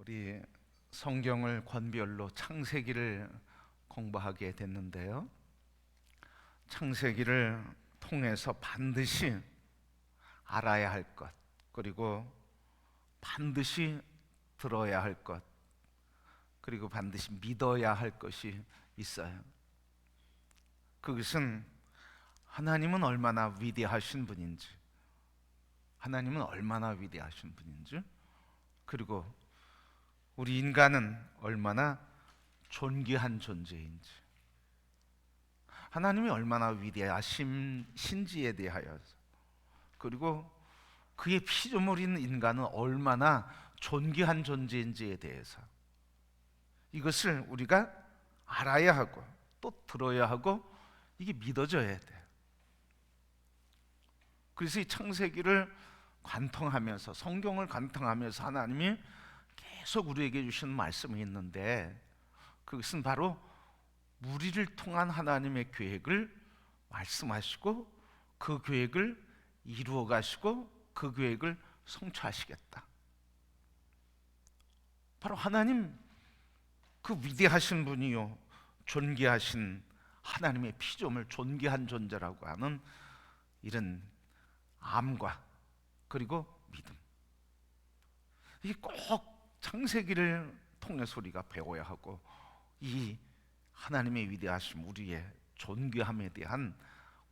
우리 성경을 권별로 창세기를 공부하게 됐는데요. 창세기를 통해서 반드시 알아야 할 것, 그리고 반드시 들어야 할 것, 그리고 반드시 믿어야 할 것이 있어요. 그것은 하나님은 얼마나 위대하신 분인지, 하나님은 얼마나 위대하신 분인지, 그리고 우리 인간은 얼마나 존귀한 존재인지, 하나님이 얼마나 위대하신지에 대하여서, 그리고 그의 피조물인 인간은 얼마나 존귀한 존재인지에 대해서, 이것을 우리가 알아야 하고 또 들어야 하고 이게 믿어져야 돼요. 그래서 이 창세기를 관통하면서, 성경을 관통하면서 하나님이 계속 우리에게 주신 말씀이 있는데, 그것은 바로 우리를 통한 하나님의 계획을 말씀하시고 그 계획을 이루어 가시고 그 계획을 성취하시겠다. 바로 하나님, 그 위대하신 분이요 존귀하신 하나님의 피조물, 존귀한 존재라고 하는 이런 암과 그리고 믿음, 이게 꼭 창세기를 통해서 우리가 배워야 하고, 이 하나님의 위대하심, 우리의 존귀함에 대한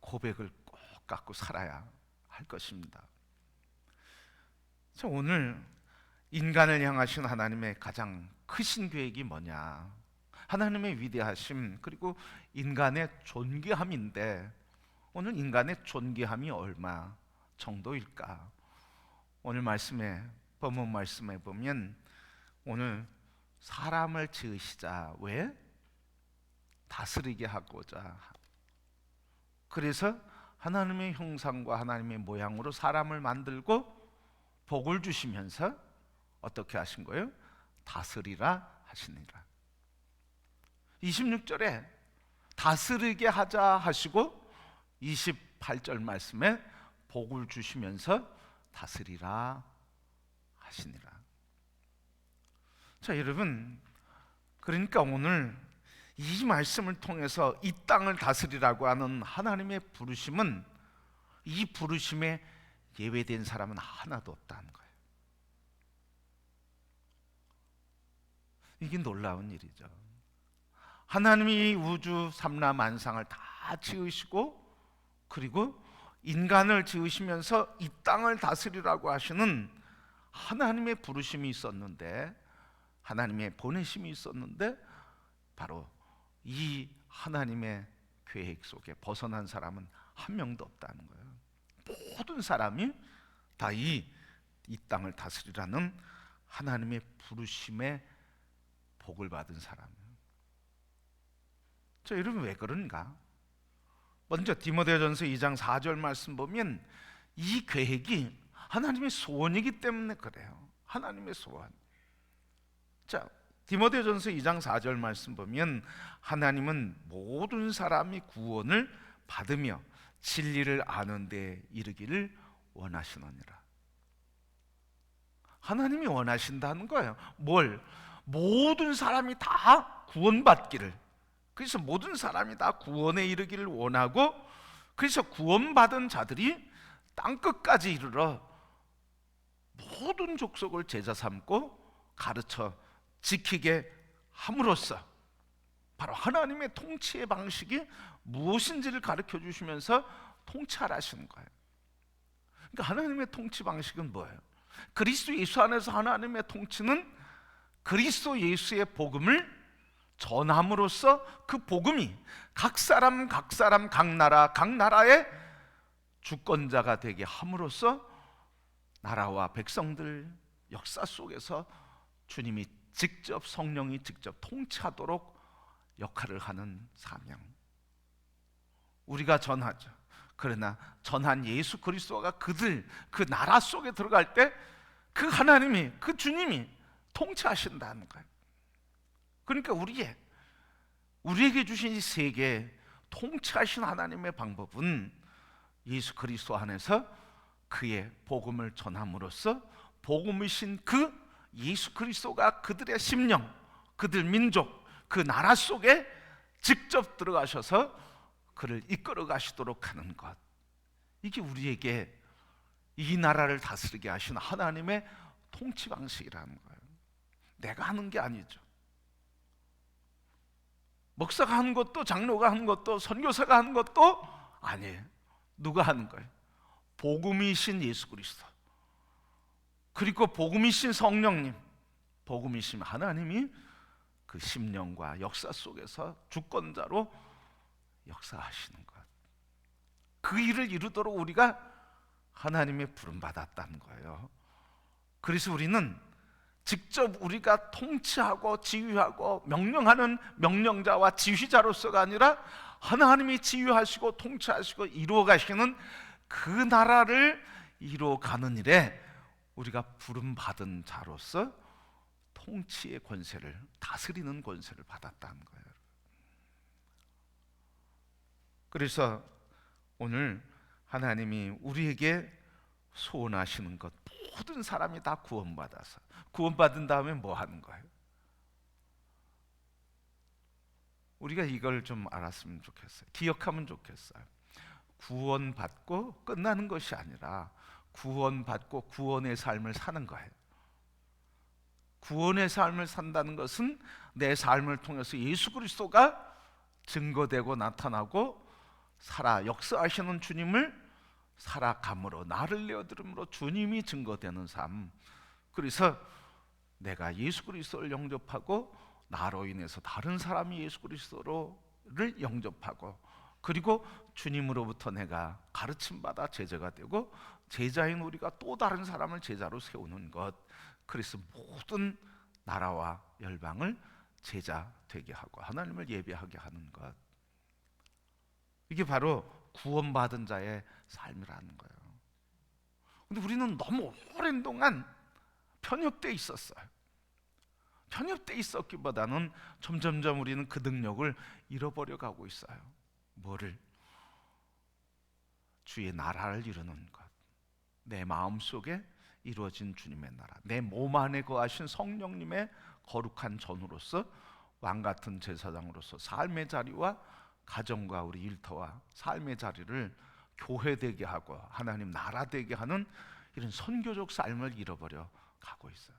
고백을 꼭 갖고 살아야 할 것입니다. 자, 오늘 인간을 향하신 하나님의 가장 크신 계획이 뭐냐? 하나님의 위대하심 그리고 인간의 존귀함인데, 오늘 인간의 존귀함이 얼마 정도일까? 오늘 말씀에, 본문 말씀에 보면 오늘 사람을 지으시자, 왜? 다스리게 하고자. 그래서 하나님의 형상과 하나님의 모양으로 사람을 만들고 복을 주시면서 어떻게 하신 거예요? 다스리라 하시니라. 26절에 다스리게 하자 하시고 28절 말씀에 복을 주시면서 다스리라 하시니라. 자, 여러분, 그러니까 오늘 이 말씀을 통해서 이 땅을 다스리라고 하는 하나님의 부르심은, 이 부르심에 예외된 사람은 하나도 없다는 거예요. 이게 놀라운 일이죠. 하나님이 우주 삼라 만상을 다 지으시고, 그리고 인간을 지으시면서 이 땅을 다스리라고 하시는 하나님의 부르심이 있었는데, 하나님의 보내심이 있었는데, 바로 이 하나님의 계획 속에 벗어난 사람은 한 명도 없다는 거예요. 모든 사람이 다 이 땅을 다스리라는 하나님의 부르심에 복을 받은 사람이에요. 자, 여러분, 왜 그런가? 먼저 디모데전서 2장 4절 말씀 보면 이 계획이 하나님의 소원이기 때문에 그래요. 하나님의 소원. 자, 디모데전서 2장 4절 말씀 보면 하나님은 모든 사람이 구원을 받으며 진리를 아는 데 이르기를 원하시느니라. 하나님이 원하신다는 거예요. 뭘? 모든 사람이 다 구원받기를. 그래서 모든 사람이 다 구원에 이르기를 원하고, 그래서 구원받은 자들이 땅끝까지 이르러 모든 족속을 제자 삼고 가르쳐 지키게 함으로써 바로 하나님의 통치의 방식이 무엇인지를 가르쳐 주시면서 통치하라시는 거예요. 그러니까 하나님의 통치 방식은 뭐예요? 그리스도 예수 안에서 하나님의 통치는 그리스도 예수의 복음을 전함으로써 그 복음이 각 사람 각 나라 각 나라의 주권자가 되게 함으로써 나라와 백성들 역사 속에서 주님이 직접, 성령이 직접 통치하도록 역할을 하는 사명, 우리가 전하죠. 그러나 전한 예수 그리스도가 그 나라 속에 들어갈 때 그 하나님이, 그 주님이 통치하신다는 거예요. 그러니까 우리에게 주신 이 세계 통치하신 하나님의 방법은 예수 그리스도 안에서 그의 복음을 전함으로써 복음이신 그 예수 그리스도가 그들의 심령, 그들 민족, 그 나라 속에 직접 들어가셔서 그를 이끌어 가시도록 하는 것, 이게 우리에게 이 나라를 다스리게 하신 하나님의 통치 방식이라는 거예요. 내가 하는 게 아니죠. 목사가 하는 것도, 장로가 하는 것도, 선교사가 하는 것도 아니에요. 누가 하는 거예요? 복음이신 예수 그리스도, 그리고 복음이신 성령님, 복음이신 하나님이 그 심령과 역사 속에서 주권자로 역사하시는 것, 그 일을 이루도록 우리가 하나님의 부름 받았다는 거예요. 그래서 우리는 직접 우리가 통치하고 지휘하고 명령하는 명령자와 지휘자로서가 아니라 하나님이 지휘하시고 통치하시고 이루어 가시는 그 나라를 이루어 가는 일에 우리가 부름 받은 자로서 통치의 권세를, 다스리는 권세를 받았다는 거예요. 그래서 오늘 하나님이 우리에게 소원하시는 것, 모든 사람이 다 구원받아서, 구원받은 다음에 뭐 하는 거예요? 우리가 이걸 좀 알았으면 좋겠어요. 기억하면 좋겠어요. 구원받고 끝나는 것이 아니라 구원받고 구원의 삶을 사는 거예요. 구원의 삶을 산다는 것은 내 삶을 통해서 예수 그리스도가 증거되고 나타나고 살아 역사하시는 주님을 살아감으로, 나를 내어드림으로 주님이 증거되는 삶. 그래서 내가 예수 그리스도를 영접하고 나로 인해서 다른 사람이 예수 그리스도를 영접하고, 그리고 주님으로부터 내가 가르침받아 제자가 되고 제자인 우리가 또 다른 사람을 제자로 세우는 것, 그래서 모든 나라와 열방을 제자 되게 하고 하나님을 예배하게 하는 것, 이게 바로 구원받은 자의 삶이라는 거예요. 근데 우리는 너무 오랜 동안 편협되어 있었어요. 편협되어 있었기보다는 점점점 우리는 그 능력을 잃어버려 가고 있어요. 뭐를? 주의 나라를 이루는 것, 내 마음속에 이루어진 주님의 나라, 내 몸 안에 거하신 성령님의 거룩한 전으로서, 왕같은 제사장으로서 삶의 자리와 가정과 우리 일터와 삶의 자리를 교회되게 하고 하나님 나라 되게 하는 이런 선교적 삶을 잃어버려 가고 있어요.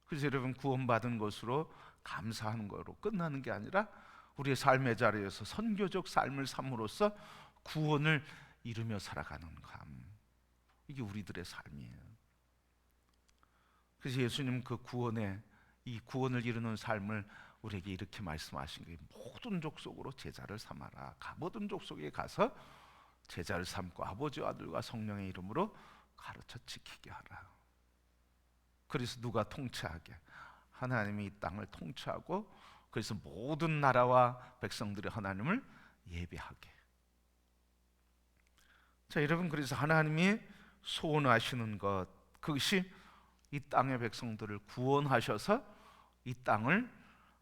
그래서 여러분, 구원받은 것으로 감사하는 것으로 끝나는 게 아니라 우리의 삶의 자리에서 선교적 삶을 삶으로써 구원을 이루며 살아가는 삶, 이게 우리들의 삶이에요. 그래서 예수님 그 이 구원을 이루는 삶을 우리에게 이렇게 말씀하신 게, 모든 족속으로 제자를 삼아라. 모든 족속에 가서 제자를 삼고 아버지와 아들과 성령의 이름으로 가르쳐 지키게 하라. 그래서 누가 통치하게? 하나님이 이 땅을 통치하고, 그래서 모든 나라와 백성들이 하나님을 예배하게. 자, 여러분, 그래서 하나님이 소원하시는 것, 그것이 이 땅의 백성들을 구원하셔서 이 땅을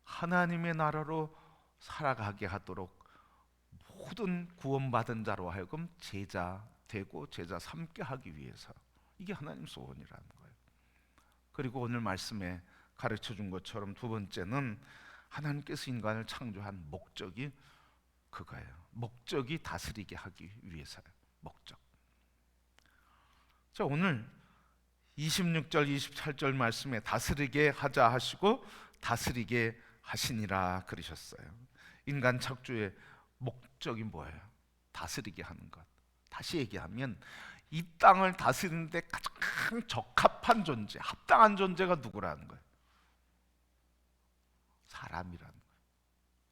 하나님의 나라로 살아가게 하도록 모든 구원받은 자로 하여금 제자 되고 제자 삼게 하기 위해서, 이게 하나님 소원이라는 거예요. 그리고 오늘 말씀에 가르쳐 준 것처럼 두 번째는 하나님께서 인간을 창조한 목적이 그거예요. 목적이 다스리게 하기 위해서요. 목적. 자, 오늘 26절 27절 말씀에 다스리게 하자 하시고 다스리게 하시니라 그러셨어요. 인간 창조의 목적이 뭐예요? 다스리게 하는 것. 다시 얘기하면 이 땅을 다스리는 데 가장 적합한 존재, 합당한 존재가 누구라는 거예요? 사람이라는 거예요.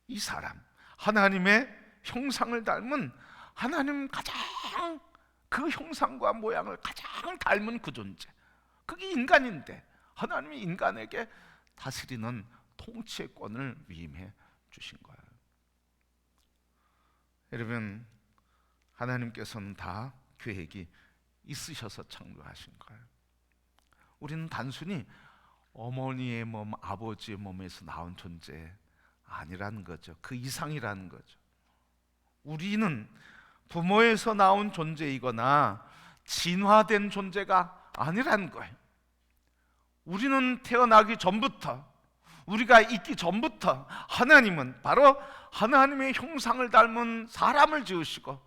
이 사람, 하나님의 형상을 닮은, 하나님 가장 그 형상과 모양을 가장 닮은 그 존재, 그게 인간인데 하나님이 인간에게 다스리는 통치의 권을 위임해 주신 거예요. 여러분, 하나님께서는 다 계획이 있으셔서 창조하신 거예요. 우리는 단순히 어머니의 몸, 아버지의 몸에서 나온 존재 아니라는 거죠. 그 이상이라는 거죠. 우리는 부모에서 나온 존재이거나 진화된 존재가 아니라는 거예요. 우리는 태어나기 전부터, 우리가 있기 전부터 하나님은 바로 하나님의 형상을 닮은 사람을 지으시고,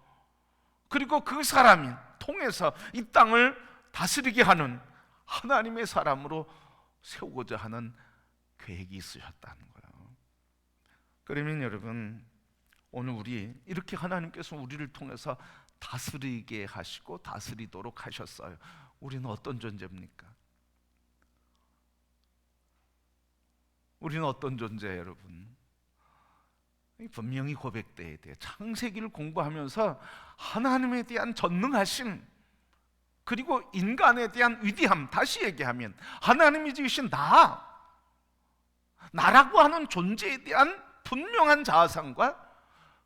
그리고 그 사람이 통해서 이 땅을 다스리게 하는 하나님의 사람으로 세우고자 하는 계획이 있으셨다는 거예요. 그러면 여러분, 오늘 우리 이렇게 하나님께서 우리를 통해서 다스리게 하시고 다스리도록 하셨어요. 우리는 어떤 존재입니까? 우리는 어떤 존재예요, 여러분? 분명히 고백돼야 돼요. 창세기를 공부하면서 하나님에 대한 전능하심, 그리고 인간에 대한 위대함, 다시 얘기하면 하나님이 지으신 나라고 하는 존재에 대한 분명한 자아상과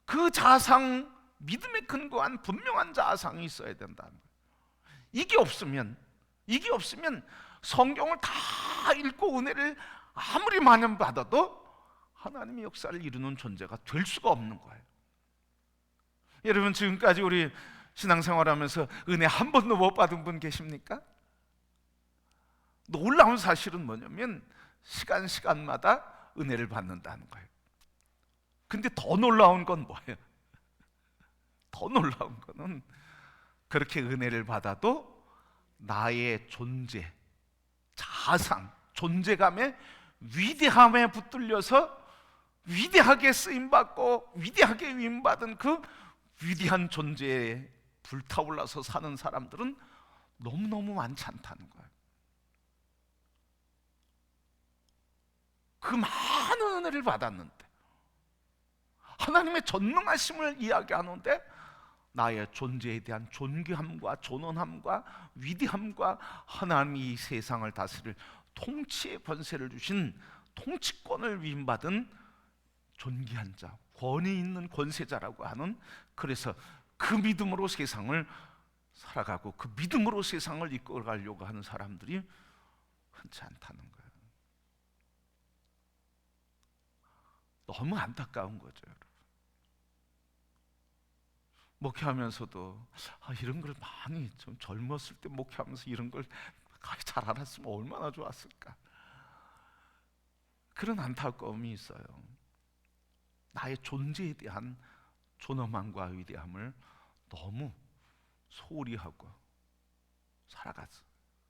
그 자아상, 믿음에 근거한 분명한 자아상이 있어야 된다는 거예요. 이게 없으면 성경을 다 읽고 은혜를 아무리 많이 받아도 하나님의 역사를 이루는 존재가 될 수가 없는 거예요. 여러분, 지금까지 우리 신앙생활하면서 은혜 한 번도 못 받은 분 계십니까? 놀라운 사실은 뭐냐면 시간마다 은혜를 받는다는 거예요. 근데 더 놀라운 건 뭐예요? 더 놀라운 거는 그렇게 은혜를 받아도 나의 존재, 자아상, 존재감의 위대함에 붙들려서 위대하게 쓰임받고 위대하게 위임받은 그 위대한 존재에 불타올라서 사는 사람들은 너무너무 많지 않다는 거예요. 그 많은 은혜를 받았는데, 하나님의 전능하심을 이야기하는데 나의 존재에 대한 존귀함과 존엄함과 위대함과 하나님이 이 세상을 다스릴 통치의 권세를 주신 통치권을 위임받은 존귀한 자, 권위 있는 권세자라고 하는, 그래서 그 믿음으로 세상을 살아가고 그 믿음으로 세상을 이끌어가려고 하는 사람들이 흔치 않다는 거예요. 너무 안타까운 거죠, 여러분. 목회하면서도 이런 걸 많이, 좀 젊었을 때 목회하면서 이런 걸 잘 알았으면 얼마나 좋았을까, 그런 안타까움이 있어요. 나의 존재에 대한 존엄함과 위대함을 너무 소홀히 하고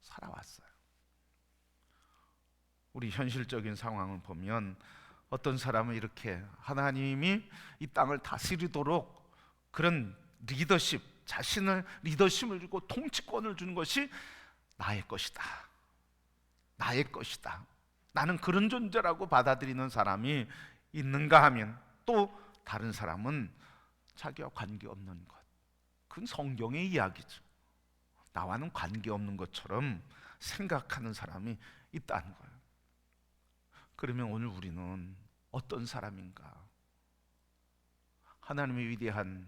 살아왔어요. 우리 현실적인 상황을 보면 어떤 사람은 이렇게 하나님이 이 땅을 다스리도록 그런 리더십, 자신을 리더십을 주고 통치권을 주는 것이 나의 것이다, 나는 그런 존재라고 받아들이는 사람이 있는가 하면, 또 다른 사람은 자기와 관계없는 것, 그건 성경의 이야기죠. 나와는 관계없는 것처럼 생각하는 사람이 있다는 거예요. 그러면 오늘 우리는 어떤 사람인가? 하나님의 위대한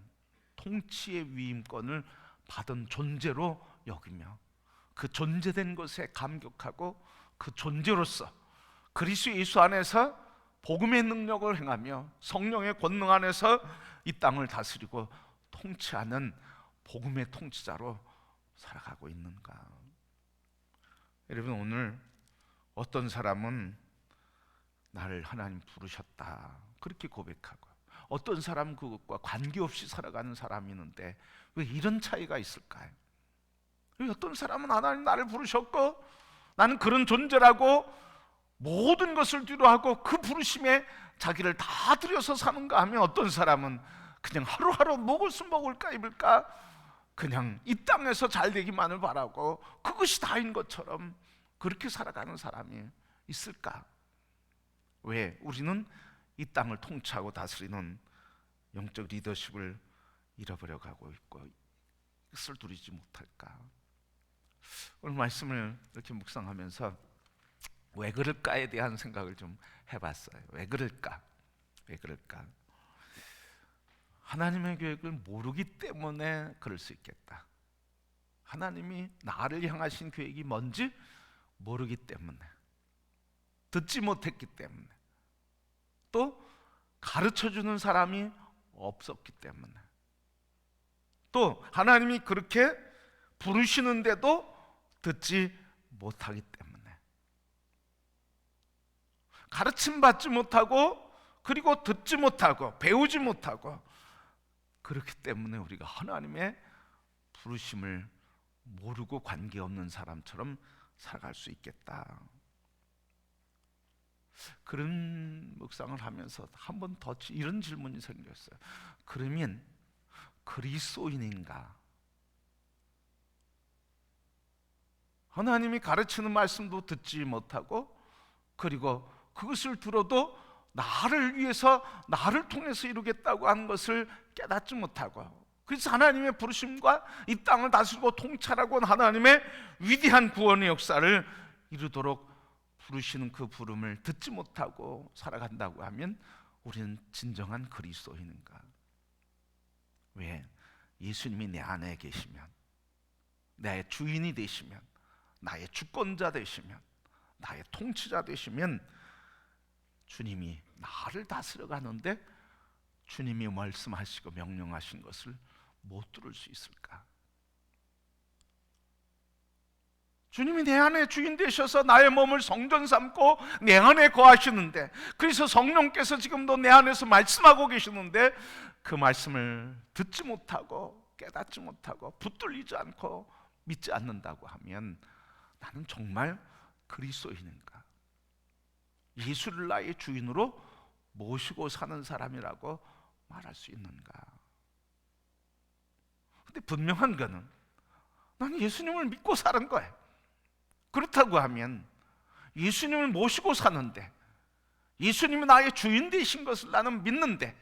통치의 위임권을 받은 존재로 여기며 그 존재된 것에 감격하고 그 존재로서 그리스도 예수 안에서 복음의 능력을 행하며 성령의 권능 안에서 이 땅을 다스리고 통치하는 복음의 통치자로 살아가고 있는가? 여러분, 오늘 어떤 사람은 나를 하나님 부르셨다 그렇게 고백하고, 어떤 사람은 그것과 관계없이 살아가는 사람이 있는데 왜 이런 차이가 있을까요? 어떤 사람은 하나님 나를 부르셨고 나는 그런 존재라고 모든 것을 뒤로하고 그 부르심에 자기를 다 들여서 사는가 하면, 어떤 사람은 그냥 하루하루 먹을수 먹을까 입을까 그냥 이 땅에서 잘 되기만을 바라고 그것이 다인 것처럼 그렇게 살아가는 사람이 있을까? 왜 우리는 이 땅을 통치하고 다스리는 영적 리더십을 잃어버려 가고 있고 것을 누리지 못할까? 오늘 말씀을 이렇게 묵상하면서 왜 그럴까에 대한 생각을 좀 해봤어요. 왜 그럴까? 하나님의 계획을 모르기 때문에 그럴 수 있겠다. 하나님이 나를 향하신 계획이 뭔지 모르기 때문에, 듣지 못했기 때문에, 또 가르쳐주는 사람이 없었기 때문에, 또 하나님이 그렇게 부르시는데도 듣지 못하기 때문에, 가르침 받지 못하고, 그리고 듣지 못하고, 배우지 못하고, 그렇기 때문에 우리가 하나님의 부르심을 모르고 관계없는 사람처럼 살아갈 수 있겠다. 그런 묵상을 하면서 한 번 더 이런 질문이 생겼어요. 그러면 그리스도인인가? 하나님이 가르치는 말씀도 듣지 못하고, 그리고 그것을 들어도 나를 위해서, 나를 통해서 이루겠다고 하는 것을 깨닫지 못하고, 그래서 하나님의 부르심과 이 땅을 다스리고 통찰하고 하나님의 위대한 구원의 역사를 이루도록 부르시는 그 부름을 듣지 못하고 살아간다고 하면 우리는 진정한 그리스도인인가? 왜? 예수님이 내 안에 계시면, 내 주인이 되시면, 나의 주권자 되시면, 나의 통치자 되시면, 주님이 나를 다스려 가는데 주님이 말씀하시고 명령하신 것을 못 들을 수 있을까? 주님이 내 안에 주인 되셔서 나의 몸을 성전 삼고 내 안에 거하시는데, 그래서 성령께서 지금도 내 안에서 말씀하고 계시는데 그 말씀을 듣지 못하고 깨닫지 못하고 붙들리지 않고 믿지 않는다고 하면 나는 정말 그리스도인인가? 예수를 나의 주인으로 모시고 사는 사람이라고 말할 수 있는가? 근데 분명한 거는 나는 예수님을 믿고 사는 거예요. 그렇다고 하면 예수님을 모시고 사는데, 예수님이 나의 주인 되신 것을 나는 믿는데,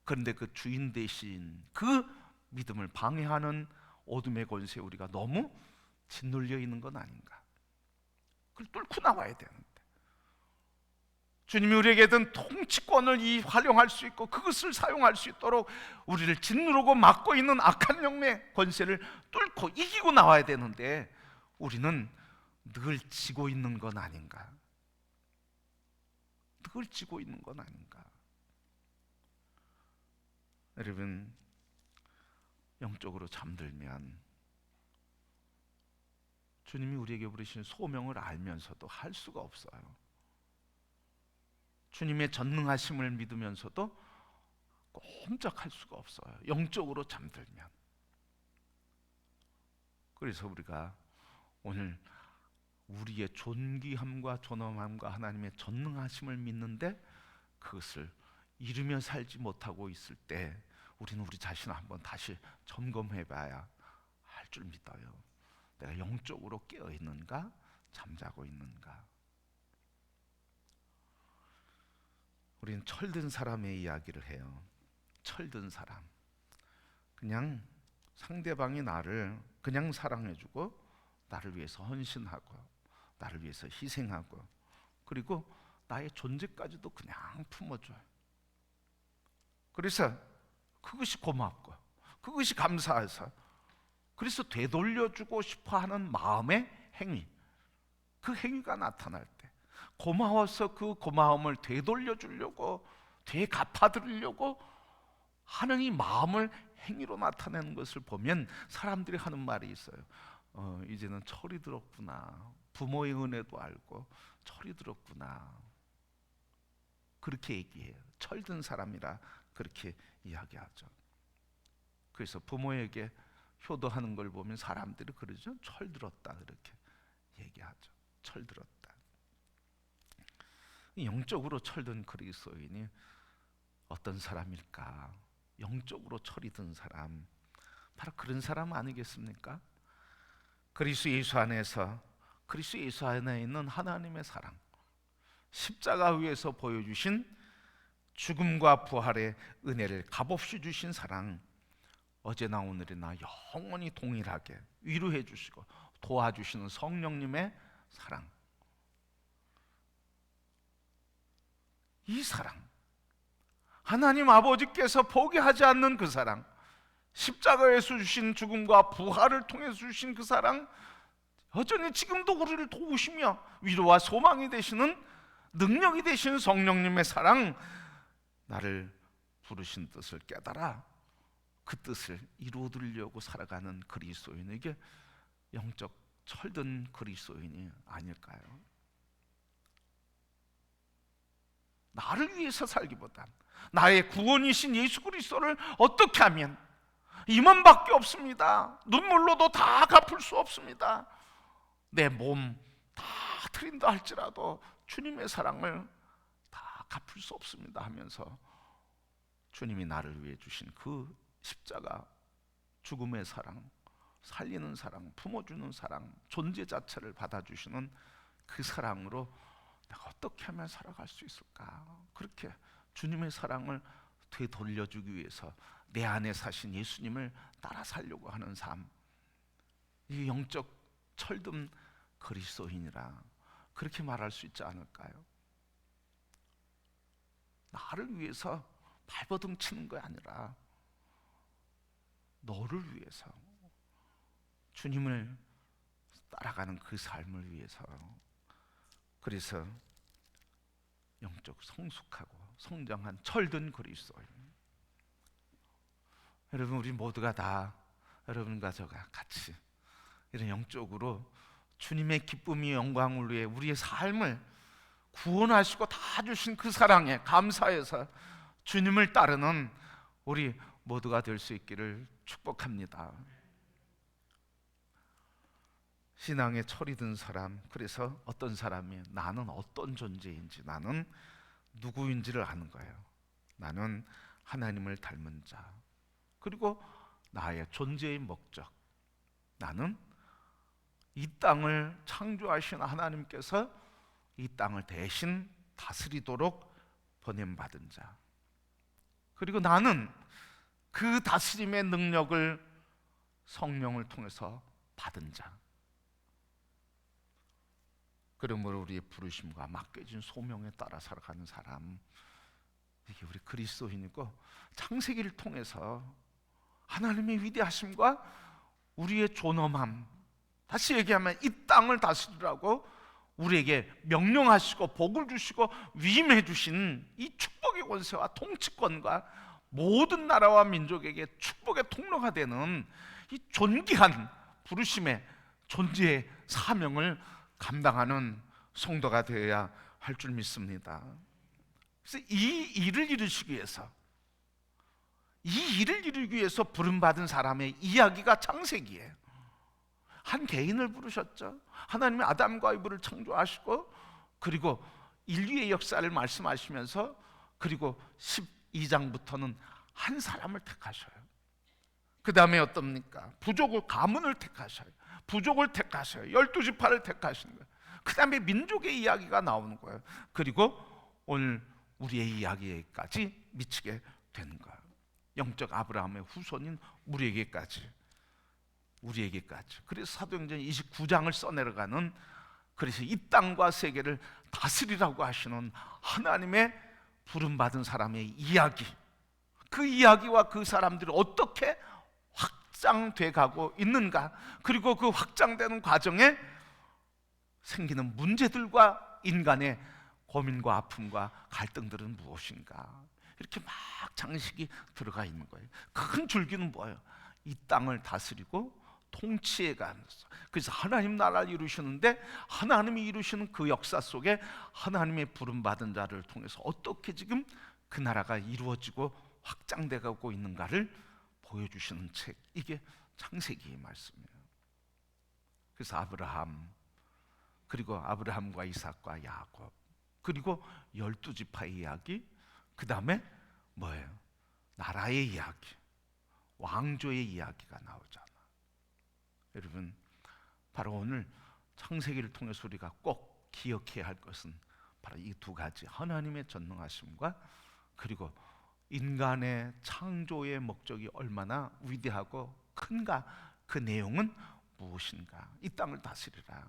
그런데 그 주인 되신 그 믿음을 방해하는 어둠의 권세에 우리가 너무 짓눌려 있는 건 아닌가? 그걸 뚫고 나와야 되는데, 주님이 우리에게 든 통치권을 활용할 수 있고 그것을 사용할 수 있도록 우리를 짓누르고 막고 있는 악한 영의 권세를 뚫고 이기고 나와야 되는데, 우리는 늘 지고 있는 건 아닌가? 늘 지고 있는 건 아닌가? 여러분, 영적으로 잠들면 주님이 우리에게 부르신 소명을 알면서도 할 수가 없어요. 주님의 전능하심을 믿으면서도 꼼짝할 수가 없어요. 영적으로 잠들면. 그래서 우리가 오늘 우리의 존귀함과 존엄함과 하나님의 전능하심을 믿는데 그것을 이루며 살지 못하고 있을 때 우리는 우리 자신을 한번 다시 점검해 봐야 할 줄 믿어요. 내가 영적으로 깨어 있는가, 잠자고 있는가? 우리는 철든 사람의 이야기를 해요. 철든 사람. 그냥 상대방이 나를 그냥 사랑해주고 나를 위해서 헌신하고 나를 위해서 희생하고 그리고 나의 존재까지도 그냥 품어줘요. 그래서 그것이 고맙고 그것이 감사해서, 그래서 되돌려주고 싶어하는 마음의 행위, 그 행위가 나타날 때 고마워서 그 고마움을 되돌려주려고 되갚아드리려고 하는 이 마음을 행위로 나타내는 것을 보면 사람들이 하는 말이 있어요. 이제는 철이 들었구나. 부모의 은혜도 알고 철이 들었구나. 그렇게 얘기해요. 철든 사람이라 그렇게 이야기하죠. 그래서 부모에게 효도하는 걸 보면 사람들이 그러죠. 철들었다 그렇게 얘기하죠. 철들었다. 영적으로 철든 그리스도인이 어떤 사람일까? 영적으로 철이 든 사람, 바로 그런 사람 아니겠습니까? 그리스도 예수 안에서, 그리스도 예수 안에 있는 하나님의 사랑, 십자가 위에서 보여주신 죽음과 부활의 은혜를 값없이 주신 사랑, 어제나 오늘이나 영원히 동일하게 위로해 주시고 도와주시는 성령님의 사랑, 이 사랑, 하나님 아버지께서 포기하지 않는 그 사랑, 십자가에서 주신 죽음과 부활을 통해서 주신 그 사랑, 여전히 지금도 우리를 도우시며 위로와 소망이 되시는 능력이 되신 성령님의 사랑, 나를 부르신 뜻을 깨달아 그 뜻을 이루어드리려고 살아가는 그리스도인에게 영적 철든 그리스도인이 아닐까요? 나를 위해서 살기보단 나의 구원이신 예수 그리스도를 어떻게 하면, 이만밖에 없습니다. 눈물로도 다 갚을 수 없습니다. 내 몸 다 드린다 할지라도 주님의 사랑을 다 갚을 수 없습니다 하면서 주님이 나를 위해 주신 그 십자가, 죽음의 사랑, 살리는 사랑, 품어주는 사랑, 존재 자체를 받아주시는 그 사랑으로 내가 어떻게 하면 살아갈 수 있을까? 그렇게 주님의 사랑을 되돌려주기 위해서 내 안에 사신 예수님을 따라 살려고 하는 삶, 이 영적 철든 그리스도인이라 그렇게 말할 수 있지 않을까요? 나를 위해서 발버둥 치는 게 아니라 너를 위해서, 주님을 따라가는 그 삶을 위해서. 그래서 영적 성숙하고 성장한 철든 그리스도인. 여러분, 우리 모두가 다 여러분과 저가 같이 이런 영적으로 주님의 기쁨이 영광을 위해 우리의 삶을 구원하시고 다 주신 그 사랑에 감사해서 주님을 따르는 우리 모두가 될 수 있기를 축복합니다. 신앙에 철이 든 사람, 그래서 어떤 사람이 나는 어떤 존재인지, 나는 누구인지를 아는 거예요. 나는 하나님을 닮은 자, 그리고 나의 존재의 목적, 나는 이 땅을 창조하신 하나님께서 이 땅을 대신 다스리도록 보냄받은 자, 그리고 나는 그 다스림의 능력을 성령을 통해서 받은 자. 그러므로 우리의 부르심과 맡겨진 소명에 따라 살아가는 사람, 이게 우리 그리스도인이고, 창세기를 통해서 하나님의 위대하심과 우리의 존엄함, 다시 얘기하면 이 땅을 다스리라고 우리에게 명령하시고 복을 주시고 위임해 주신 이 축복의 권세와 통치권과 모든 나라와 민족에게 축복의 통로가 되는 이 존귀한 부르심의 존재의 사명을 감당하는 성도가 되어야 할 줄 믿습니다. 그래서 이 일을 이루시기 위해서, 이 일을 이루기 위해서 부름받은 사람의 이야기가 창세기예요. 한 개인을 부르셨죠. 하나님이 아담과 이브를 창조하시고, 그리고 인류의 역사를 말씀하시면서, 그리고 12장부터는 한 사람을 택하셔요. 그 다음에 어떻습니까? 부족을, 가문을 택하셔요. 부족을 택하셔요. 12지파를 택하시는 거예요. 그 다음에 민족의 이야기가 나오는 거예요. 그리고 오늘 우리의 이야기까지 미치게 되는 거예요. 영적 아브라함의 후손인 우리에게까지. 그래서 사도행전 29장을 써내려가는, 그래서 이 땅과 세계를 다스리라고 하시는 하나님의 부름받은 사람의 이야기, 그 이야기와 그 사람들이 어떻게 확장돼 가고 있는가, 그리고 그 확장되는 과정에 생기는 문제들과 인간의 고민과 아픔과 갈등들은 무엇인가, 이렇게 막 장식이 들어가 있는 거예요. 큰 줄기는 뭐예요? 이 땅을 다스리고 통치해 가면서, 그래서 하나님 나라를 이루시는데, 하나님이 이루시는 그 역사 속에 하나님의 부름받은 자를 통해서 어떻게 지금 그 나라가 이루어지고 확장돼 가고 있는가를 보여주시는 책, 이게 창세기의 말씀이에요. 그래서 아브라함, 그리고 아브라함과 이삭과 야곱, 그리고 12지파의 이야기, 그 다음에 뭐예요? 나라의 이야기, 왕조의 이야기가 나오잖아. 여러분, 바로 오늘 창세기를 통해서 우리가 꼭 기억해야 할 것은 바로 이 두 가지, 하나님의 전능하심과 그리고 인간의 창조의 목적이 얼마나 위대하고 큰가, 그 내용은 무엇인가. 이 땅을 다스리라.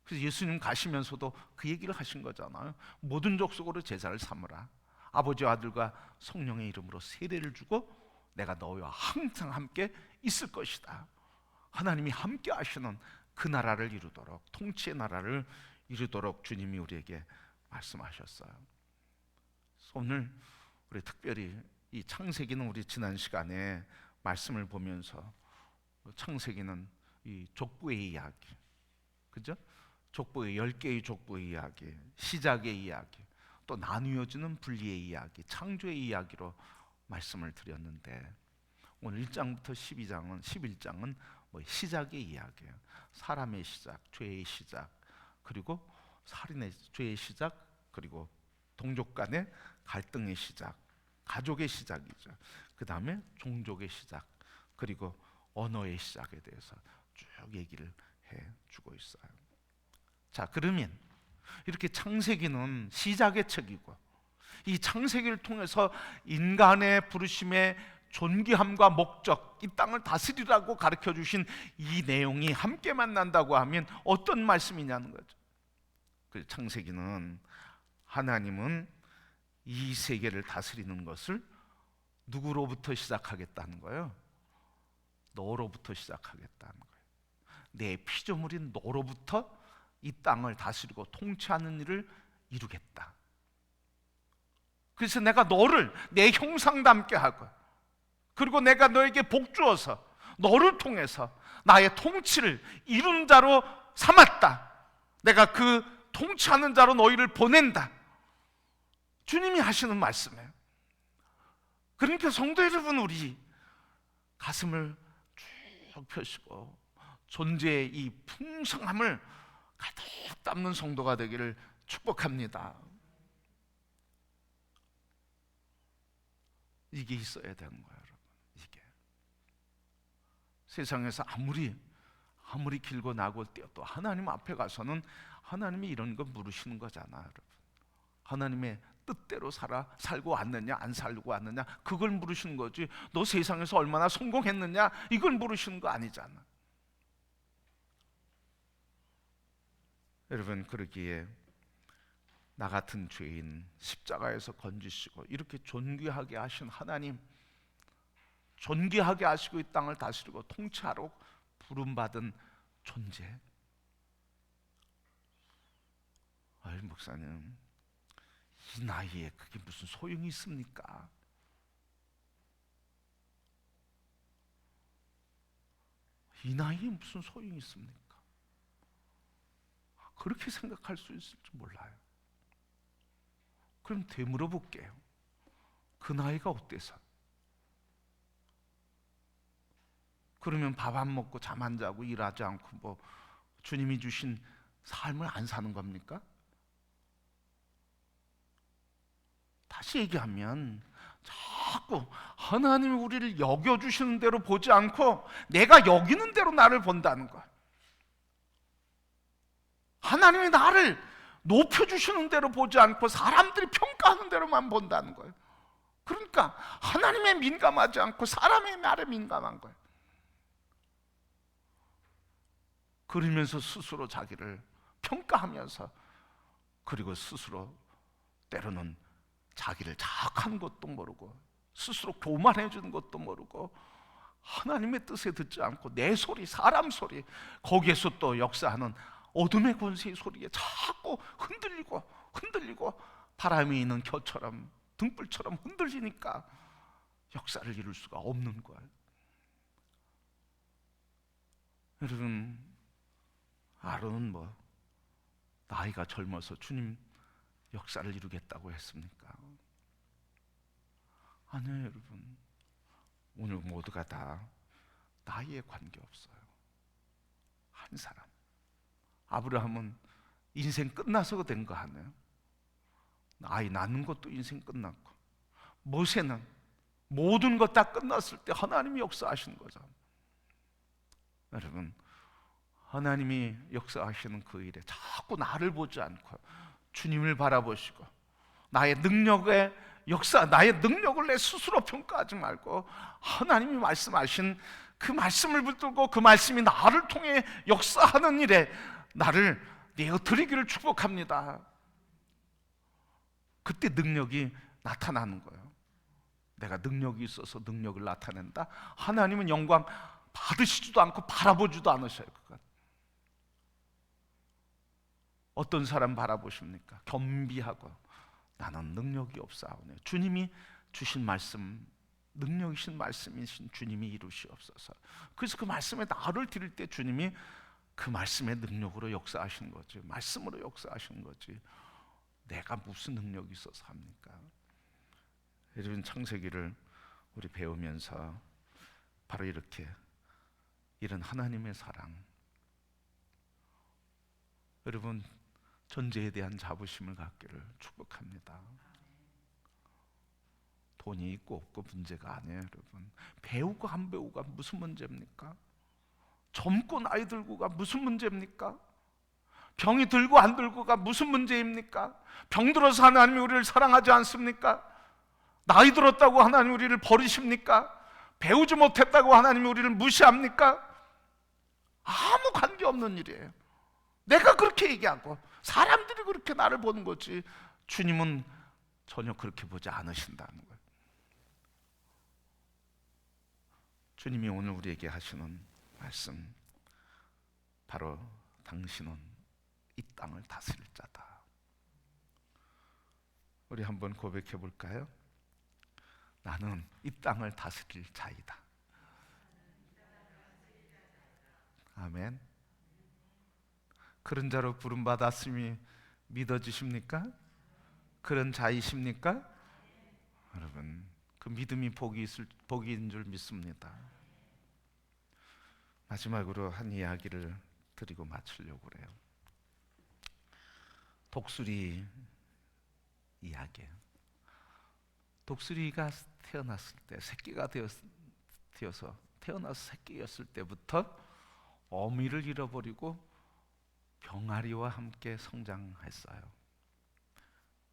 그래서 예수님 가시면서도 그 얘기를 하신 거잖아요. 모든 족속으로 제자를 삼으라. 아버지와 아들과 성령의 이름으로 세례를 주고 내가 너희와 항상 함께 있을 것이다. 하나님이 함께 하시는 그 나라를 이루도록, 통치의 나라를 이루도록 주님이 우리에게 말씀하셨어요. 오늘 우리 특별히 이 창세기는, 우리 지난 시간에 말씀을 보면서 창세기는 이 족보의 이야기, 그죠? 족보의 10개의 족보의 이야기, 시작의 이야기, 또 나누어지는 분리의 이야기, 창조의 이야기로 말씀을 드렸는데, 오늘 1장부터 11장은 뭐 시작의 이야기예요. 사람의 시작, 죄의 시작, 그리고 살인의 죄의 시작, 그리고 동족 간의 갈등의 시작, 가족의 시작이죠. 그 다음에 종족의 시작, 그리고 언어의 시작에 대해서 쭉 얘기를 해주고 있어요. 자, 그러면 이렇게 창세기는 시작의 책이고, 이 창세기를 통해서 인간의 부르심의 존귀함과 목적, 이 땅을 다스리라고 가르쳐 주신 이 내용이 함께 만난다고 하면 어떤 말씀이냐는 거죠. 그 창세기는 하나님은 이 세계를 다스리는 것을 누구로부터 시작하겠다는 거예요? 너로부터 시작하겠다는 거예요. 내 피조물인 너로부터 이 땅을 다스리고 통치하는 일을 이루겠다. 그래서 내가 너를 내 형상 닮게 하고, 그리고 내가 너에게 복 주어서 너를 통해서 나의 통치를 이룬 자로 삼았다. 내가 그 통치하는 자로 너희를 보낸다. 주님이 하시는 말씀이에요. 그러니까 성도 여러분, 우리 가슴을 쭉 펴시고 존재의 이 풍성함을 가득 담는 성도가 되기를 축복합니다. 이게 있어야 되는 거예요, 여러분. 이게 세상에서 아무리 길고 나고 뛰어도 하나님 앞에 가서는 하나님이 이런 거 물으시는 거잖아, 여러분. 하나님의 뜻대로 살고 왔느냐 안 살고 왔느냐, 그걸 물으시는 거지, 너 세상에서 얼마나 성공했느냐 이걸 물으시는 거 아니잖아. 여러분, 그러기에 나 같은 죄인 십자가에서 건지시고 이렇게 존귀하게 하신 하나님, 존귀하게 하시고 이 땅을 다스리고 통치하러 부름받은 존재. 아이, 목사님, 이 나이에 그게 무슨 소용이 있습니까? 이 나이에 무슨 소용이 있습니까? 그렇게 생각할 수 있을지 몰라요. 그럼 되물어 볼게요. 그 나이가 어때서? 그러면 밥 안 먹고 잠 안 자고 일하지 않고 뭐 주님이 주신 삶을 안 사는 겁니까? 다시 얘기하면 자꾸 하나님이 우리를 여겨주시는 대로 보지 않고 내가 여기는 대로 나를 본다는 거야. 하나님이 나를 높여주시는 대로 보지 않고 사람들이 평가하는 대로만 본다는 거예요. 그러니까 하나님에 민감하지 않고 사람의 말에 민감한 거예요. 그러면서 스스로 자기를 평가하면서, 그리고 스스로 때로는 자기를 자학하는 것도 모르고 스스로 교만해 주는 것도 모르고 하나님의 뜻에 듣지 않고 내 소리, 사람 소리, 거기에서 또 역사하는 어둠의 권세의 소리에 자꾸 흔들리고 바람이 있는 겨처럼 등불처럼 흔들리니까 역사를 이룰 수가 없는 거예요. 여러분, 아론은 뭐 나이가 젊어서 주님 역사를 이루겠다고 했습니까? 아니요, 여러분. 오늘 모두가 다 나이에 관계없어요. 한 사람, 아브라함은 인생 끝나서 된 거 아니에요? 아이 낳는 것도 인생 끝났고, 모세는 모든 것 다 끝났을 때 하나님이 역사하시는 거죠. 여러분, 하나님이 역사하시는 그 일에 자꾸 나를 보지 않고 주님을 바라보시고 나의 능력의 역사, 나의 능력을 내 스스로 평가하지 말고 하나님이 말씀하신 그 말씀을 붙들고 그 말씀이 나를 통해 역사하는 일에 나를 내어드리기를 축복합니다. 그때 능력이 나타나는 거예요. 내가 능력이 있어서 능력을 나타낸다? 하나님은 영광 받으시지도 않고 바라보지도 않으셔요. 그건 어떤 사람 바라보십니까? 겸비하고 나는 능력이 없사오네. 주님이 주신 말씀, 능력이신 말씀이신 주님이 이루시옵소서. 그래서 그 말씀에 나를 드릴 때 주님이 그 말씀의 능력으로 역사하시는 거지, 말씀으로 역사하시는 거지, 내가 무슨 능력이 있어서 합니까? 여러분, 창세기를 우리 배우면서 바로 이렇게 이런 하나님의 사랑, 여러분 존재에 대한 자부심을 갖기를 축복합니다. 돈이 있고 없고 문제가 아니에요. 여러분, 배우고 안 배우가 무슨 문제입니까? 젊고 나이 들고가 무슨 문제입니까? 병이 들고 안 들고가 무슨 문제입니까? 병 들어서 하나님이 우리를 사랑하지 않습니까? 나이 들었다고 하나님이 우리를 버리십니까? 배우지 못했다고 하나님이 우리를 무시합니까? 아무 관계없는 일이에요. 내가 그렇게 얘기하고 사람들이 그렇게 나를 보는 거지, 주님은 전혀 그렇게 보지 않으신다는 거예요. 주님이 오늘 우리에게 하시는 말씀, 바로 당신은 이 땅을 다스릴 자다. 우리 한번 고백해 볼까요? 나는 이 땅을 다스릴 자이다. 아멘. 그런 자로 부름받았음이 믿어지십니까? 그런 자이십니까? 여러분, 그 믿음이 복인 줄 믿습니다. 마지막으로 한 이야기를 드리고 마치려고 그래요. 독수리 이야기예요. 독수리가 태어났을 때, 새끼가 되어서 태어나서 새끼였을 때부터 어미를 잃어버리고 병아리와 함께 성장했어요.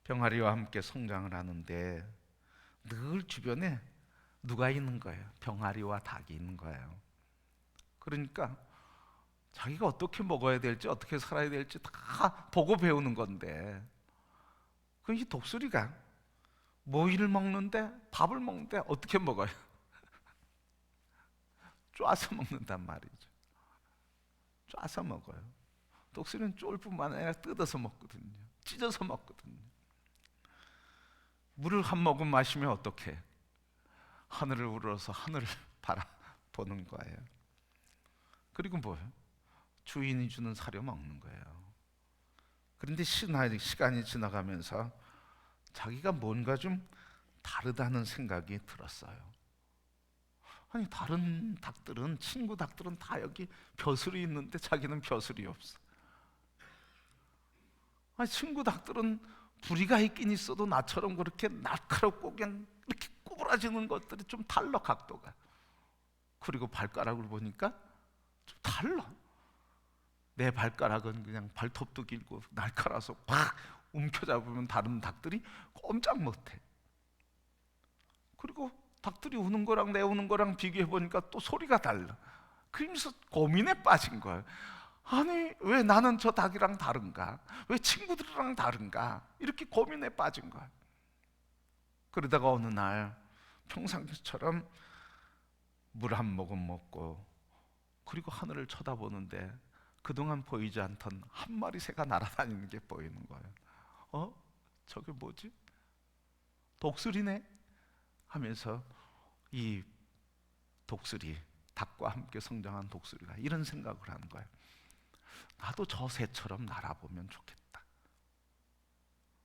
병아리와 함께 성장을 하는데 늘 주변에 누가 있는 거예요? 병아리와 닭이 있는 거예요. 그러니까 자기가 어떻게 먹어야 될지, 어떻게 살아야 될지 다 보고 배우는 건데, 그 이 독수리가 모이를 먹는데, 밥을 먹는데 어떻게 먹어요? 쪼아서 먹는단 말이죠. 쪼아서 먹어요. 독수리는 쫄 뿐만 아니라 뜯어서 먹거든요. 찢어서 먹거든요. 물을 한 모금 마시면 어떻게? 하늘을 우러러서 하늘을 바라보는 거예요. 그리고 뭐예요? 주인이 주는 사료 먹는 거예요. 그런데 시간이 지나가면서 자기가 뭔가 좀 다르다는 생각이 들었어요. 아니, 다른 닭들은, 친구 닭들은 다 여기 벼슬이 있는데 자기는 벼슬이 없어. 아니, 친구 닭들은 부리가 있긴 있어도 나처럼 그렇게 날카롭고 그냥 이렇게 구부러지는 것들이 좀 달라, 각도가. 그리고 발가락을 보니까 좀 달라. 내 발가락은 그냥 발톱도 길고 날카로워서 확 움켜잡으면 다른 닭들이 꼼짝 못해. 그리고 닭들이 우는 거랑 내 우는 거랑 비교해 보니까 또 소리가 달라. 그러면서 고민에 빠진 거예요. 아니, 왜 나는 저 닭이랑 다른가? 왜 친구들이랑 다른가? 이렇게 고민에 빠진 거예요. 그러다가 어느 날 평상시처럼 물 한 모금 먹고 그리고 하늘을 쳐다보는데 그동안 보이지 않던 한 마리 새가 날아다니는 게 보이는 거예요. 저게 뭐지? 독수리네? 하면서 이 독수리, 닭과 함께 성장한 독수리가 이런 생각을 하는 거예요. 나도 저 새처럼 날아보면 좋겠다.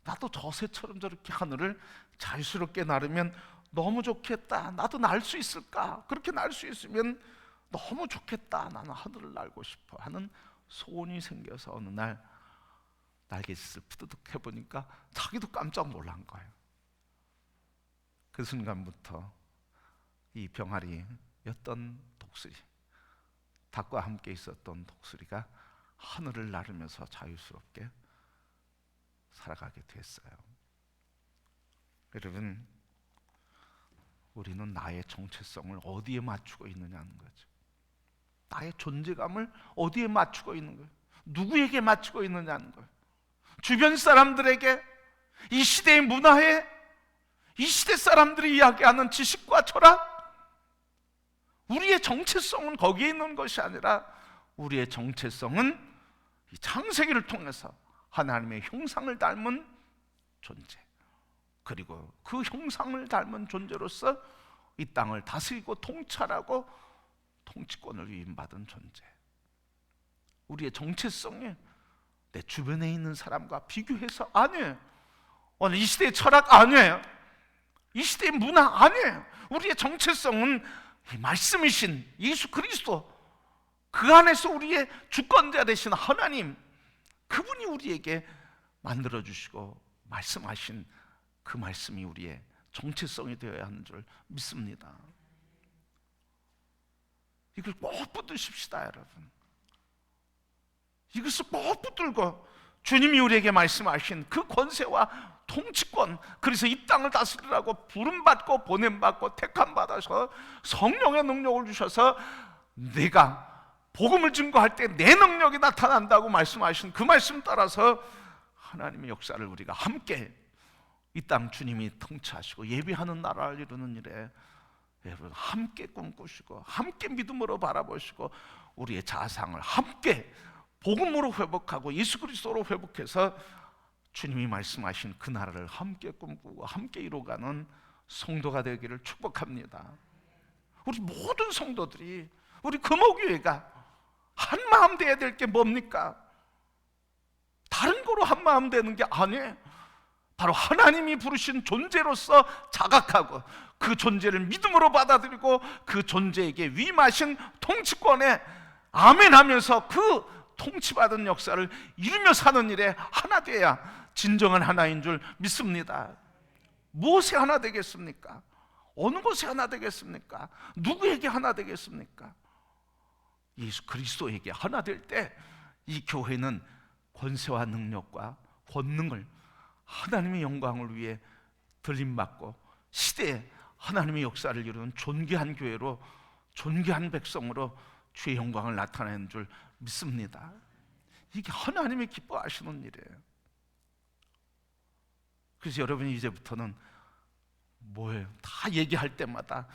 나도 저 새처럼 저렇게 하늘을 자유스럽게 나르면 너무 좋겠다. 나도 날 수 있을까? 그렇게 날 수 있으면 너무 좋겠다. 나는 하늘을 날고 싶어 하는 소원이 생겨서 어느 날 날갯짓을 푸드득 해보니까 자기도 깜짝 놀란 거예요. 그 순간부터 이 병아리였던 독수리, 닭과 함께 있었던 독수리가 하늘을 나르면서 자유스럽게 살아가게 됐어요. 여러분, 우리는 나의 정체성을 어디에 맞추고 있느냐는 거죠. 나의 존재감을 어디에 맞추고 있는 거예요? 누구에게 맞추고 있느냐는 거예요. 주변 사람들에게, 이 시대의 문화에, 이 시대 사람들이 이야기하는 지식과 철학, 우리의 정체성은 거기에 있는 것이 아니라 우리의 정체성은 이 창세기를 통해서 하나님의 형상을 닮은 존재, 그리고 그 형상을 닮은 존재로서 이 땅을 다스리고 통찰하고 통치권을 위임받은 존재. 우리의 정체성이 내 주변에 있는 사람과 비교해서 아니에요. 오늘 이 시대의 철학 아니에요. 이 시대의 문화 아니에요. 우리의 정체성은 이 말씀이신 예수 그리스도, 그 안에서 우리의 주권자 되신 하나님, 그분이 우리에게 만들어주시고 말씀하신 그 말씀이 우리의 정체성이 되어야 하는 줄 믿습니다. 이걸 꼭 붙드십시다, 여러분. 이것을 꼭 붙들고 주님이 우리에게 말씀하신 그 권세와 통치권, 그래서 이 땅을 다스리라고 부름받고 보냄받고 택함받아서 성령의 능력을 주셔서 내가 복음을 증거할 때 내 능력이 나타난다고 말씀하신 그 말씀 따라서 하나님의 역사를 우리가 함께 이 땅 주님이 통치하시고 예비하는 나라를 이루는 일에 여러분 함께 꿈꾸시고 함께 믿음으로 바라보시고 우리의 자상을 함께 복음으로 회복하고 예수 그리스도로 회복해서 주님이 말씀하신 그 나라를 함께 꿈꾸고 함께 이루어가는 성도가 되기를 축복합니다. 우리 모든 성도들이, 우리 금호교회가 한마음 되어야 될 게 뭡니까? 다른 거로 한마음 되는 게 아니에요. 바로 하나님이 부르신 존재로서 자각하고 그 존재를 믿음으로 받아들이고 그 존재에게 위임하신 통치권에 아멘하면서 그 통치받은 역사를 이루며 사는 일에 하나 되어야 진정한 하나인 줄 믿습니다. 무엇에 하나 되겠습니까? 어느 곳에 하나 되겠습니까? 누구에게 하나 되겠습니까? 예수 그리스도에게 하나 될 때 이 교회는 권세와 능력과 권능을 하나님의 영광을 위해 들림받고 시대에 하나님의 역사를 이루는 존귀한 교회로, 존귀한 백성으로 주의 영광을 나타내는 줄 믿습니다. 이게 하나님이 기뻐하시는 일이에요. 그래서 여러분이 이제부터는 뭐예요? 다 얘기할 때마다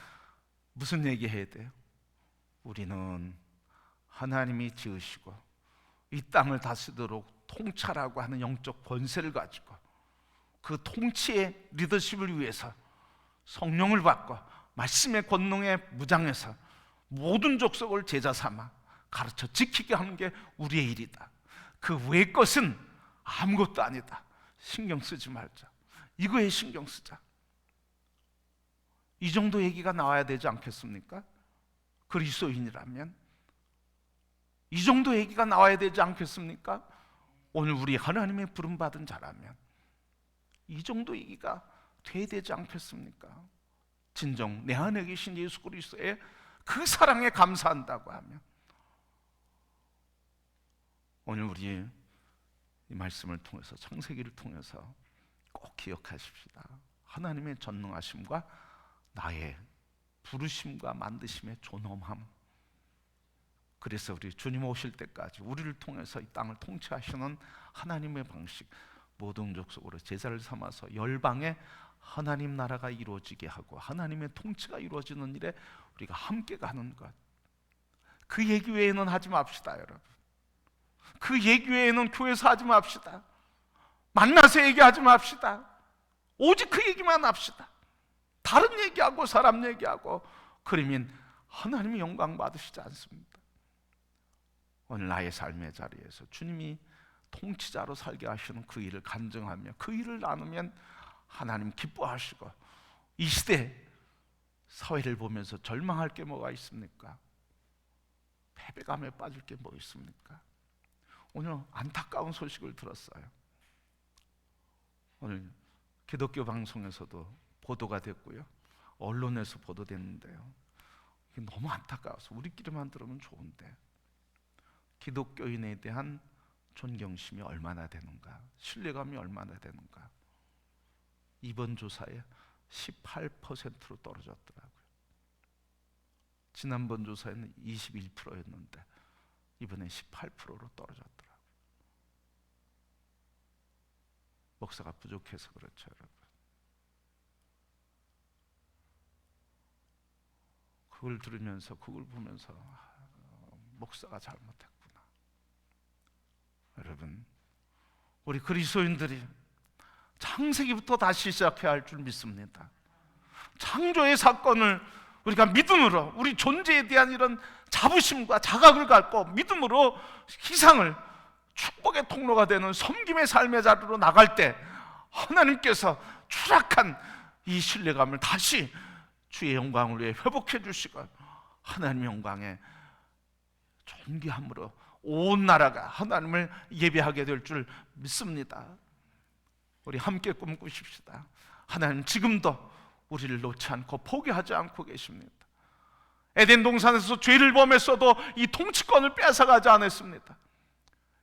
무슨 얘기해야 돼요? 우리는 하나님이 지으시고 이 땅을 다스리도록 통찰하고 하는 영적 권세를 가지고 그 통치의 리더십을 위해서 성령을 받고 말씀의 권능에 무장해서 모든 족속을 제자 삼아 가르쳐 지키게 하는 게 우리의 일이다. 그 외의 것은 아무것도 아니다. 신경 쓰지 말자. 이거에 신경 쓰자. 이 정도 얘기가 나와야 되지 않겠습니까? 그리스도인이라면 이 정도 얘기가 나와야 되지 않겠습니까? 오늘 우리 하나님의 부름받은 자라면 이 정도 얘기가 돼야 되지 않겠습니까? 진정 내 안에 계신 예수 그리스도의 그 사랑에 감사한다고 하면 오늘 우리 이 말씀을 통해서, 창세기를 통해서 꼭 기억하십시다. 하나님의 전능하심과 나의 부르심과 만드심의 존엄함. 그래서 우리 주님 오실 때까지 우리를 통해서 이 땅을 통치하시는 하나님의 방식, 모든 족속으로 제자를 삼아서 열방에 하나님 나라가 이루어지게 하고 하나님의 통치가 이루어지는 일에 우리가 함께 가는 것. 그 얘기 외에는 하지 맙시다, 여러분. 그 얘기 외에는 교회에서 하지 맙시다. 만나서 얘기하지 맙시다. 오직 그 얘기만 합시다. 다른 얘기하고 사람 얘기하고 그러면 하나님이 영광 받으시지 않습니다. 오늘 나의 삶의 자리에서 주님이 통치자로 살게 하시는 그 일을 간증하며 그 일을 나누면 하나님 기뻐하시고 이 시대 사회를 보면서 절망할 게 뭐가 있습니까? 패배감에 빠질 게 뭐 있습니까? 오늘 안타까운 소식을 들었어요. 오늘 기독교 방송에서도 보도가 됐고요, 언론에서 보도됐는데요, 이게 너무 안타까워서 우리끼리만 들으면 좋은데 기독교인에 대한 존경심이 얼마나 되는가, 신뢰감이 얼마나 되는가. 이번 조사에 18%로 떨어졌더라고요. 지난번 조사에는 21%였는데 이번엔 18%로 떨어졌더라고요. 목사가 부족해서 그렇죠, 여러분. 그걸 들으면서, 그걸 보면서 목사가 잘못했구나. 여러분, 우리 그리스도인들이 창세기부터 다시 시작해야 할 줄 믿습니다. 창조의 사건을 우리가 믿음으로, 우리 존재에 대한 이런 자부심과 자각을 갖고 믿음으로 희상을 축복의 통로가 되는 섬김의 삶의 자리로 나갈 때 하나님께서 추락한 이 신뢰감을 다시 주의 영광을 위해 회복해 주시고 하나님의 영광에 존귀함으로 온 나라가 하나님을 예배하게 될 줄 믿습니다. 우리 함께 꿈꾸십시다. 하나님 지금도 우리를 놓지 않고 포기하지 않고 계십니다. 에덴 동산에서 죄를 범했어도 이 통치권을 뺏어가지 않았습니다.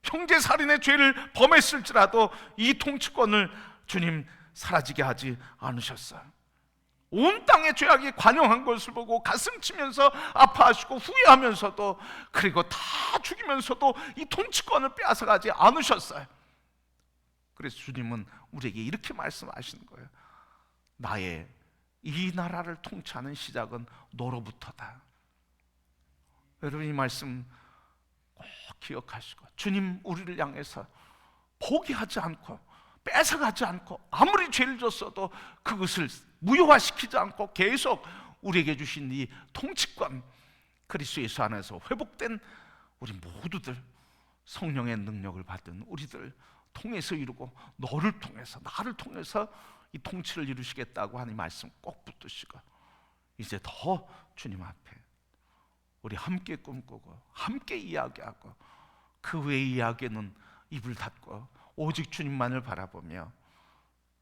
형제살인의 죄를 범했을지라도 이 통치권을 주님 사라지게 하지 않으셨어요. 온 땅의 죄악이 관영한 것을 보고 가슴 치면서 아파하시고 후회하면서도, 그리고 다 죽이면서도 이 통치권을 빼앗아가지 않으셨어요. 그래서 주님은 우리에게 이렇게 말씀하시는 거예요. 나의 이 나라를 통치하는 시작은 너로부터다. 여러분, 이 말씀 꼭 기억하시고, 주님 우리를 향해서 포기하지 않고 뺏어가지 않고 아무리 죄를 졌어도 그것을 무효화시키지 않고 계속 우리에게 주신 이 통치권, 그리스도 예수 안에서 회복된 우리 모두들, 성령의 능력을 받은 우리들 통해서 이루고, 너를 통해서, 나를 통해서 이 통치를 이루시겠다고 하는 말씀 꼭 붙드시고, 이제 더 주님 앞에 우리 함께 꿈꾸고 함께 이야기하고, 그 외의 이야기는 입을 닫고 오직 주님만을 바라보며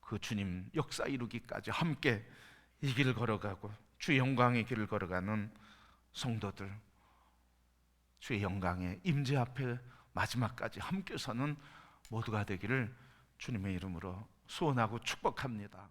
그 주님 역사 이루기까지 함께 이 길을 걸어가고 주의 영광의 길을 걸어가는 성도들, 주의 영광의 임재 앞에 마지막까지 함께 서는 모두가 되기를 주님의 이름으로 소원하고 축복합니다.